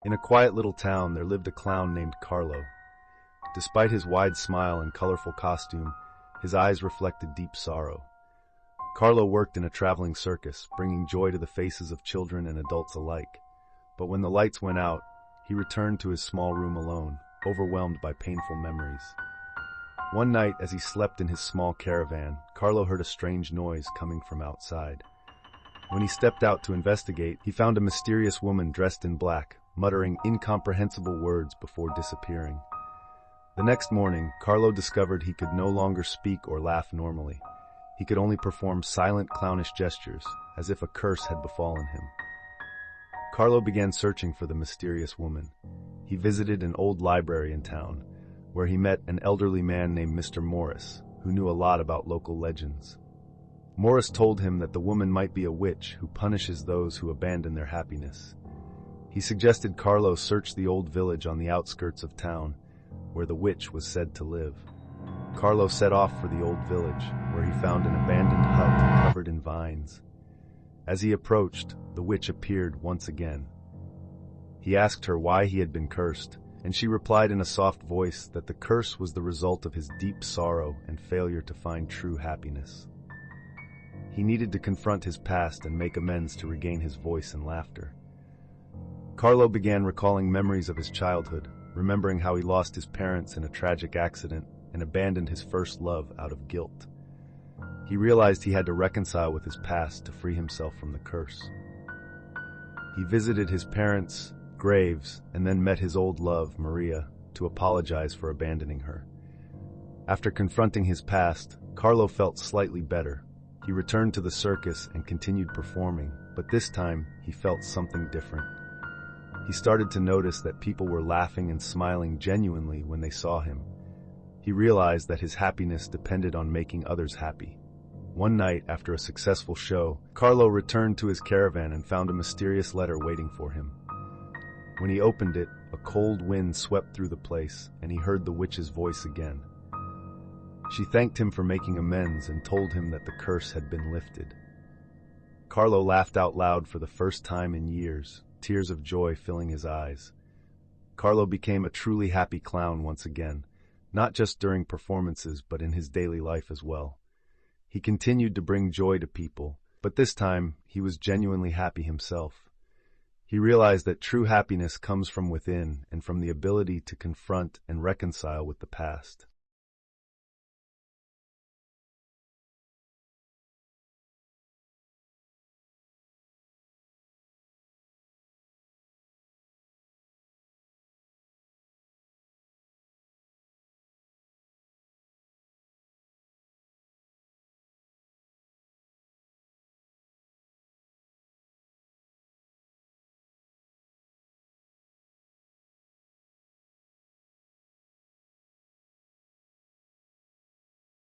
In a quiet little town, there lived a clown named Carlo. Despite his wide smile and colorful costume, his eyes reflected deep sorrow. Carlo worked in a traveling circus, bringing joy to the faces of children and adults alike. But when the lights went out, he returned to his small room alone, overwhelmed by painful memories. One night, as he slept in his small caravan, Carlo heard a strange noise coming from outside. When he stepped out to investigate, he found a mysterious woman dressed in black, muttering incomprehensible words before disappearing. The next morning, Carlo discovered he could no longer speak or laugh normally. He could only perform silent, clownish gestures, as if a curse had befallen him. Carlo began searching for the mysterious woman. He visited an old library in town, where he met an elderly man named Mr. Morris, who knew a lot about local legends. Morris told him that the woman might be a witch who punishes those who abandon their happiness. He suggested Carlo search the old village on the outskirts of town, where the witch was said to live. Carlo set off for the old village, where he found an abandoned hut covered in vines. As he approached, the witch appeared once again. He asked her why he had been cursed, and she replied in a soft voice that the curse was the result of his deep sorrow and failure to find true happiness. He needed to confront his past and make amends to regain his voice and laughter. Carlo began recalling memories of his childhood, remembering how he lost his parents in a tragic accident and abandoned his first love out of guilt. He realized he had to reconcile with his past to free himself from the curse. He visited his parents' graves and then met his old love, Maria, to apologize for abandoning her. After confronting his past, Carlo felt slightly better. He returned to the circus and continued performing, but this time he felt something different. He started to notice that people were laughing and smiling genuinely when they saw him. He realized that his happiness depended on making others happy. One night, after a successful show, Carlo returned to his caravan and found a mysterious letter waiting for him. When he opened it, a cold wind swept through the place, and he heard the witch's voice again. She thanked him for making amends and told him that the curse had been lifted. Carlo laughed out loud for the first time in years, tears of joy filling his eyes. Carlo became a truly happy clown once again, not just during performances but in his daily life as well. He continued to bring joy to people, but this time he was genuinely happy himself. He realized that true happiness comes from within and from the ability to confront and reconcile with the past.